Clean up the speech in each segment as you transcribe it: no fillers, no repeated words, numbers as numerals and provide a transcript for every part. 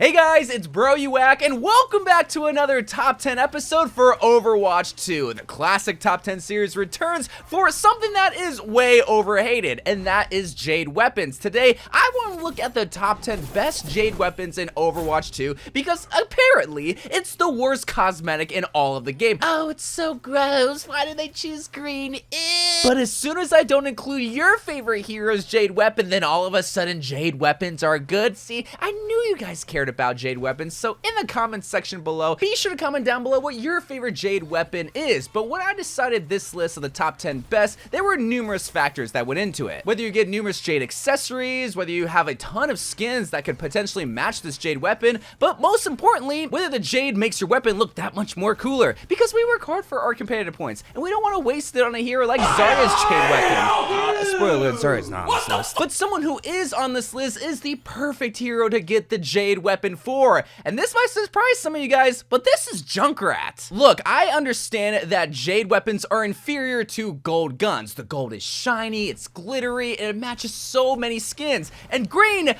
Hey guys, it's Bro You Whack, and welcome back to another Top 10 episode for Overwatch 2. The classic Top 10 series returns for something that is way overhated, and that is Jade Weapons. Today, I want to look at the top 10 best Jade Weapons in Overwatch 2, because apparently, it's the worst cosmetic in all of the game. Oh, it's so gross. Why did they choose green? Ew. But as soon as I don't include your favorite hero's Jade Weapon, then all of a sudden, Jade Weapons are good. See, I knew you guys cared about Jade Weapons, so in the comments section below, be sure to comment down below what your favorite Jade Weapon is. But when I decided this list of the top 10 best, there were numerous factors that went into it. Whether you get numerous Jade accessories, whether you have a ton of skins that could potentially match this Jade Weapon, but most importantly, whether the Jade makes your weapon look that much more cooler, because we work hard for our competitive points, and we don't want to waste it on a hero like Zarya's Jade Weapon. Spoiler alert, Zarya's not on this list. But someone who is on this list is the perfect hero to get the Jade Weapon for. And this might surprise some of you guys, but this is Junkrat. Look, I understand that Jade Weapons are inferior to gold guns. The gold is shiny, it's glittery, and it matches so many skins. And green,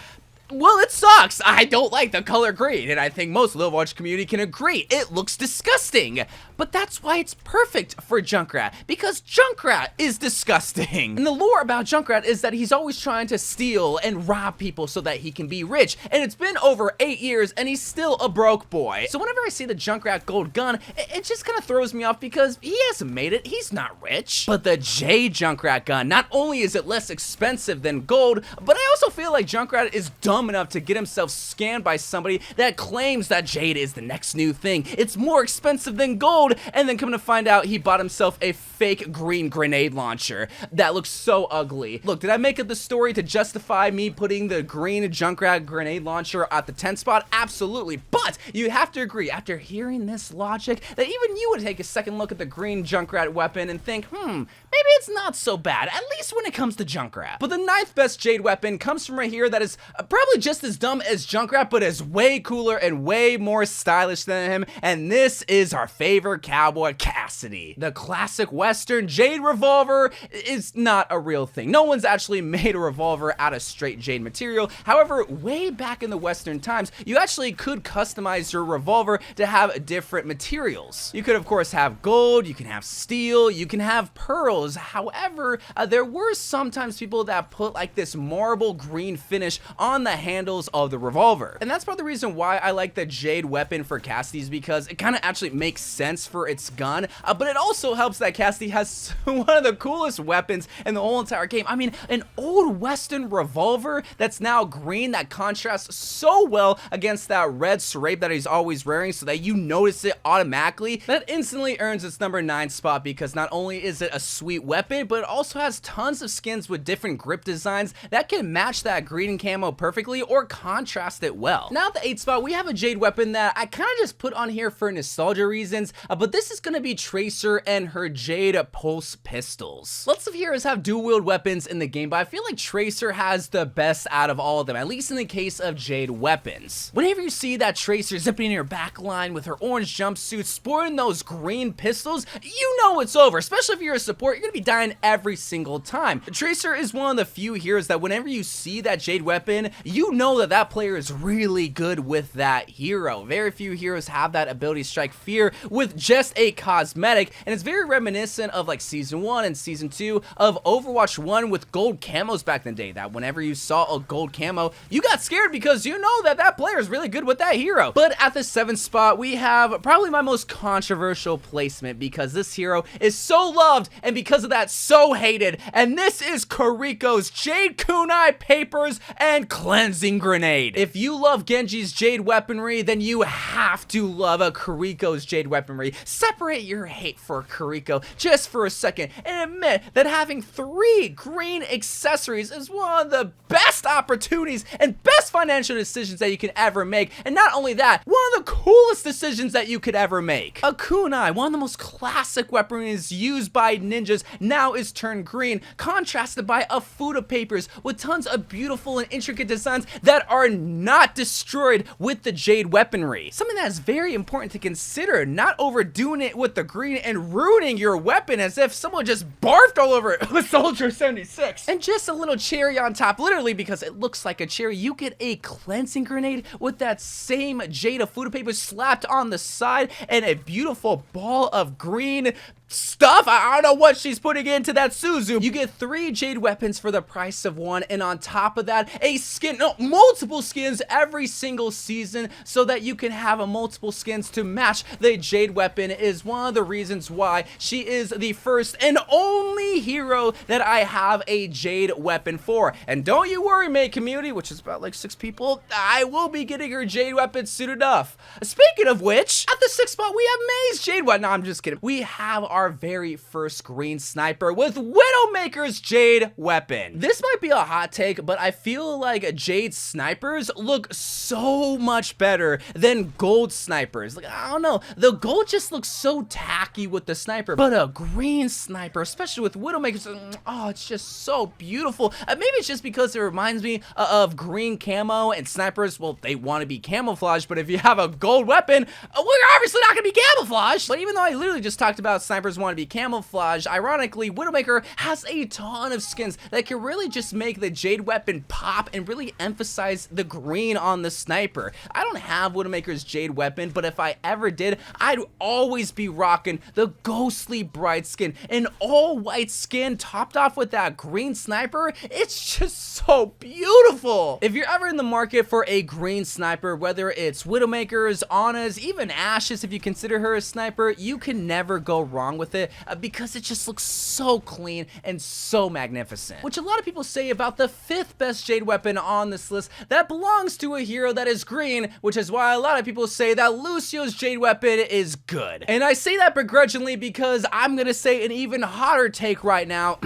well, it sucks. I don't like the color green, and I think most of the Overwatch community can agree. It looks disgusting. But that's why it's perfect for Junkrat, because Junkrat is disgusting. And the lore about Junkrat is that he's always trying to steal and rob people so that he can be rich. And it's been over 8 years, and he's still a broke boy. So whenever I see the Junkrat gold gun, it just kind of throws me off because he hasn't made it. He's not rich. But the Jade Junkrat gun, not only is it less expensive than gold, but I also feel like Junkrat is dumb enough to get himself scammed by somebody that claims that Jade is the next new thing. It's more expensive than gold, and then come to find out he bought himself a fake green grenade launcher that looks so ugly. Look, did I make up the story to justify me putting the green Junkrat grenade launcher at the 10th spot? Absolutely, but you have to agree, after hearing this logic, that even you would take a second look at the green Junkrat weapon and think, maybe it's not so bad, at least when it comes to Junkrat. But the 9th best Jade weapon comes from a hero that is probably just as dumb as Junkrat, but is way cooler and way more stylish than him, and this is our favorite cowboy, Cassidy. The classic Western Jade revolver is not a real thing. No one's actually made a revolver out of straight Jade material. However, way back in the Western times, you actually could customize your revolver to have different materials. You could, of course, have gold, you can have steel, you can have pearls. However, there were sometimes people that put like this marble green finish on the handles of the revolver. And that's part of the reason why I like the Jade weapon for Cassidy's, because it kind of actually makes sense for its gun, but it also helps that Cassidy has one of the coolest weapons in the whole entire game. I mean, an old Western revolver that's now green that contrasts so well against that red stripe that he's always wearing so that you notice it automatically. That instantly earns its number 9 spot, because not only is it a sweet weapon, but it also has tons of skins with different grip designs that can match that green camo perfectly or contrast it well. Now at the 8th spot, we have a Jade weapon that I kind of just put on here for nostalgia reasons, but this is going to be Tracer and her Jade Pulse pistols. Lots of heroes have dual wield weapons in the game, but I feel like Tracer has the best out of all of them, at least in the case of Jade weapons. Whenever you see that Tracer zipping in your back line with her orange jumpsuit sporting those green pistols, you know it's over. Especially if you're a support, you're gonna be dying every single time. Tracer is one of the few heroes that whenever you see that Jade weapon, you know that that player is really good with that hero. Very few heroes have that ability to strike fear with just a cosmetic, and it's very reminiscent of like Season 1 and Season 2 of Overwatch 1 with gold camos back in the day, that whenever you saw a gold camo, you got scared because you know that that player is really good with that hero. But at the 7th spot, we have probably my most controversial placement, because this hero is so loved and because of that so hated, and this is Kiriko's Jade Kunai Papers and Cleansing Grenade. If you love Genji's Jade weaponry, then you have to love a Kiriko's Jade weaponry. Separate your hate for Kiriko just for a second and admit that having 3 green accessories is one of the best opportunities and best financial decisions that you can ever make. And not only that, one of the coolest decisions that you could ever make. A kunai, one of the most classic weaponries used by ninjas, now is turned green, contrasted by a Fuda Papers with tons of beautiful and intricate designs that are not destroyed with the Jade weaponry. Something that is very important to consider, not over for doing it with the green and ruining your weapon as if someone just barfed all over it with Soldier 76. And just a little cherry on top, literally because it looks like a cherry, you get a cleansing grenade with that same Jade food paper slapped on the side and a beautiful ball of green stuff. I don't know what she's putting into that Suzu. You get 3 Jade weapons for the price of 1, and on top of that, a skin, no, multiple skins every single season so that you can have a multiple skins to match the Jade weapon is one of the reasons why she is the first and only hero that I have a Jade weapon for. And don't you worry, mate community, which is about like 6 people, I will be getting her Jade weapon soon enough. Speaking of which, at the 6th spot, we have May's Jade weapon. No, I'm just kidding. We have our very first green sniper with Widowmaker's Jade weapon. This might be a hot take, but I feel like Jade snipers look so much better than gold snipers. Like, I don't know, the gold just looks so tacky with the sniper, but a green sniper, especially with Widowmaker's, oh, it's just so beautiful. Maybe it's just because it reminds me of green camo, and snipers, well, they want to be camouflaged, but if you have a gold weapon, we're obviously not going to be camouflaged. But even though I literally just talked about snipers want to be camouflaged, ironically, Widowmaker has a ton of skins that can really just make the Jade weapon pop and really emphasize the green on the sniper. I don't have Widowmaker's Jade weapon, but if I ever did, I'd always be rocking the ghostly bright skin, an all white skin topped off with that green sniper. It's just so beautiful. If you're ever in the market for a green sniper, whether it's Widowmaker's, Ana's, even Ash's, if you consider her a sniper, you can never go wrong with it because it just looks so clean and so magnificent. Which a lot of people say about the 5th best Jade weapon on this list that belongs to a hero that is green, which is why a lot of people say that Lucio's Jade weapon is good. And I say that begrudgingly because I'm gonna say an even hotter take right now.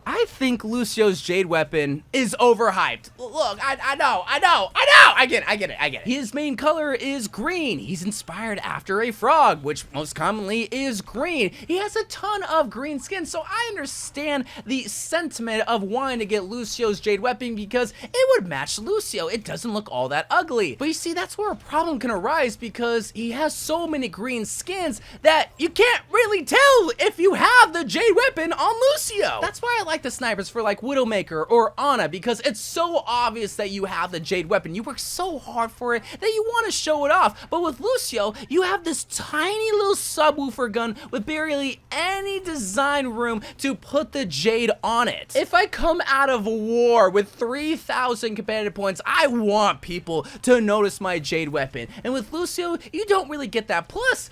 I think Lucio's Jade weapon is overhyped. Look, I know. I get it. His main color is green. He's inspired after a frog, which most commonly is green. He has a ton of green skin, so I understand the sentiment of wanting to get Lucio's Jade weapon because it would match Lucio. It doesn't look all that ugly. But you see, that's where a problem can arise because he has so many green skins that you can't really tell if you have the Jade weapon on Lucio. That's why I like the snipers for like Widowmaker or Ana because it's so obvious that you have the Jade weapon. You work so hard for it that you want to show it off. But with Lucio, you have this tiny little subwoofer gun with barely any design room to put the Jade on it. If I come out of war with 3,000 competitive points, I want people to notice my Jade weapon. And with Lucio, you don't really get that. Plus,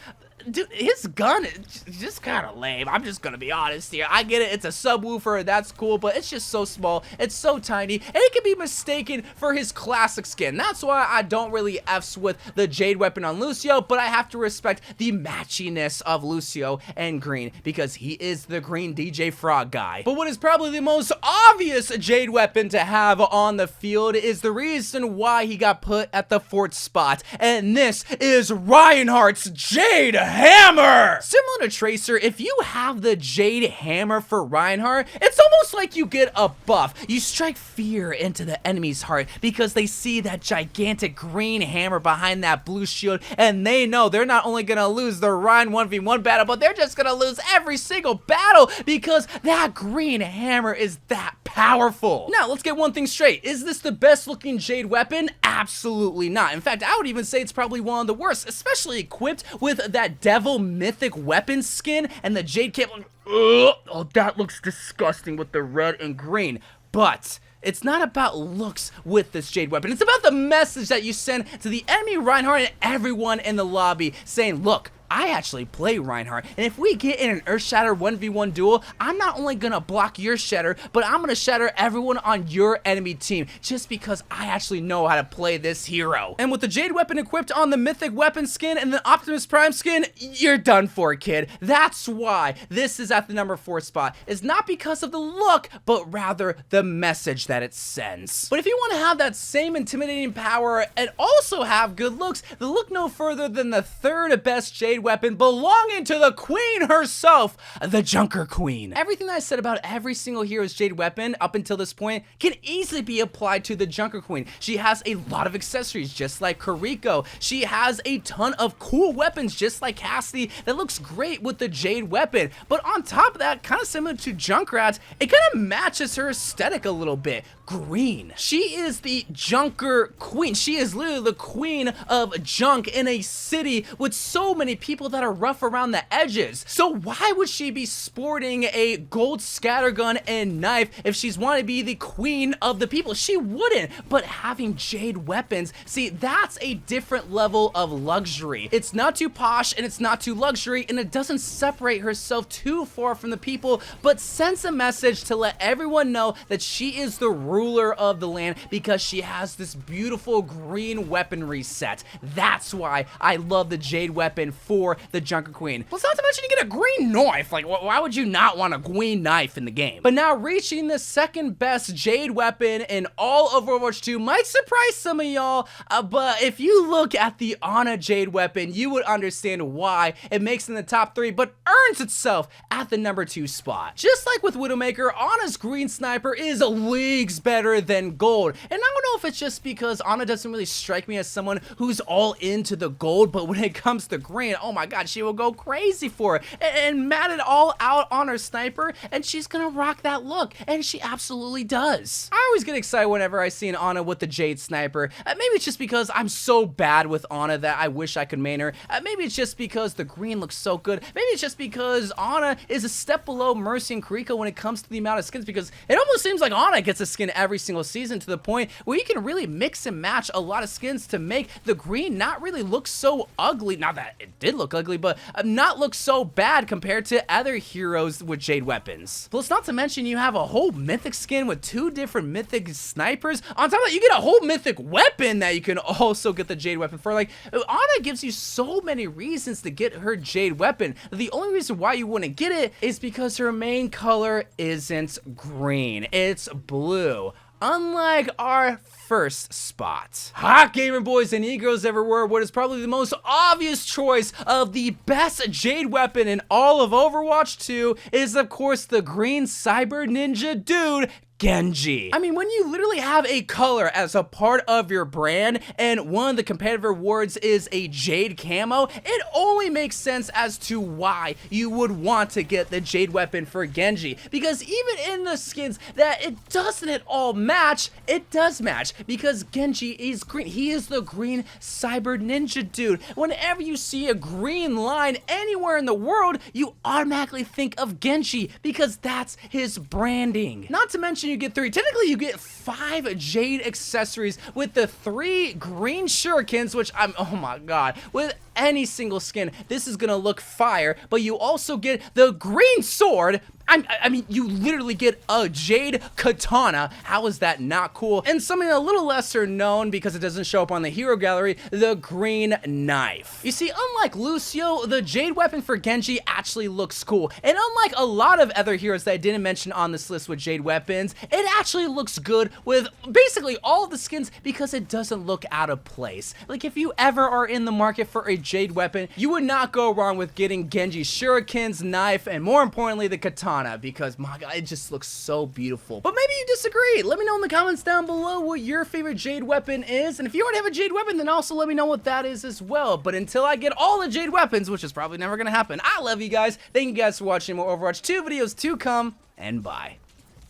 dude, his gun is just kind of lame. I'm just gonna be honest here. I get it, it's a subwoofer, that's cool, but it's just so small, it's so tiny, and it can be mistaken for his classic skin. That's why I don't really F's with the Jade weapon on Lucio, but I have to respect the matchiness of Lucio and green because he is the green DJ Frog guy. But what is probably the most obvious Jade weapon to have on the field is the reason why he got put at the 4th spot, and this is Reinhardt's Jade Hammer! Similar to Tracer, if you have the Jade Hammer for Reinhardt, it's almost like you get a buff. You strike fear into the enemy's heart because they see that gigantic green hammer behind that blue shield, and they know they're not only gonna lose the Rein 1v1 battle, but they're just gonna lose every single battle because that green hammer is that powerful. Now, let's get one thing straight. Is this the best looking Jade weapon? Absolutely not. In fact, I would even say it's probably one of the worst, especially equipped with that Devil Mythic weapon skin and the Jade cape. Oh, that looks disgusting with the red and green. But it's not about looks with this Jade weapon. It's about the message that you send to the enemy Reinhardt and everyone in the lobby saying, look, I actually play Reinhardt, and if we get in an Earth Shatter 1v1 duel, I'm not only gonna block your shatter, but I'm gonna shatter everyone on your enemy team, just because I actually know how to play this hero. And with the Jade weapon equipped on the Mythic weapon skin and the Optimus Prime skin, you're done for, kid. That's why this is at the number 4 spot. It's not because of the look, but rather the message that it sends. But if you want to have that same intimidating power and also have good looks, then look no further than the 3rd best Jade Weapon belonging to the queen herself, the Junker Queen. Everything that I said about every single hero's Jade Weapon up until this point can easily be applied to the Junker Queen. She has a lot of accessories just like Kiriko. She has a ton of cool weapons just like Cassidy that looks great with the Jade Weapon. But on top of that, kind of similar to Junkrat's, it kind of matches her aesthetic a little bit. Green. She is the Junker Queen. She is literally the queen of junk in a city with so many people that are rough around the edges. So why would she be sporting a gold scattergun and knife if she's want to be the queen of the people? She wouldn't. But having Jade Weapons, see, that's a different level of luxury. It's not too posh and it's not too luxury, and it doesn't separate herself too far from the people, but sends a message to let everyone know that she is the ruler of the land because she has this beautiful green weaponry set. That's why I love the Jade Weapon for the Junker Queen. Plus, not to mention you get a green knife. Like, why would you not want a green knife in the game? But now reaching the second best Jade Weapon in all of Overwatch 2 might surprise some of y'all, but if you look at the Ana Jade Weapon, you would understand why it makes it in the top 3, but earns itself at the number 2 spot. Just like with Widowmaker, Ana's green sniper is leagues better than gold. And I don't know if it's just because Ana doesn't really strike me as someone who's all into the gold, but when it comes to green, oh my god, she will go crazy for it and mat it all out on her sniper, and she's gonna rock that look, and she absolutely does. I always get excited whenever I see an Ana with the Jade sniper. Maybe it's just because I'm so bad with Ana that I wish I could main her. Maybe it's just because the green looks so good. Maybe it's just because Ana is a step below Mercy and Kiriko when it comes to the amount of skins, because it almost seems like Ana gets a skin every single season to the point where you can really mix and match a lot of skins to make the green not really look so ugly. Not that it did look ugly, but not look so bad compared to other heroes with Jade Weapons. Plus, not to mention you have a whole mythic skin with 2 different mythic snipers. On top of that, you get a whole mythic weapon that you can also get the Jade Weapon for. Like, Ana gives you so many reasons to get her Jade Weapon. The only reason why you wouldn't get it is because her main color isn't green, it's blue. Unlike our first spot. Hot gamer boys and e-girls everywhere, what is probably the most obvious choice of the best Jade Weapon in all of Overwatch 2 is of course the green cyber ninja dude, Genji. I mean, when you literally have a color as a part of your brand and one of the competitive rewards is a Jade camo, it only makes sense as to why you would want to get the Jade Weapon for Genji. Because even in the skins that it doesn't at all match, it does match because Genji is green. He is the green cyber ninja dude. Whenever you see a green line anywhere in the world, you automatically think of Genji because that's his branding. Not to mention you get 3, technically you get 5 Jade accessories with the 3 green shurikens, which oh my god, with any single skin, this is gonna look fire, but you also get the green sword. I mean, you literally get a Jade katana. How is that not cool? And something a little lesser known because it doesn't show up on the hero gallery, the green knife. You see, unlike Lucio, the Jade Weapon for Genji actually looks cool. And unlike a lot of other heroes that I didn't mention on this list with Jade Weapons, it actually looks good with basically all of the skins because it doesn't look out of place. Like, if you ever are in the market for a Jade Weapon, you would not go wrong with getting Genji's shurikens, knife, and more importantly, the katana, because my god, it just looks so beautiful. But maybe you disagree. Let me know in the comments down below what your favorite Jade Weapon is, and if you already have a Jade Weapon, then also let me know what that is as well. But until I get all the Jade Weapons, which is probably never gonna happen, I love you guys. Thank you guys for watching. More Overwatch 2 videos to come, and bye.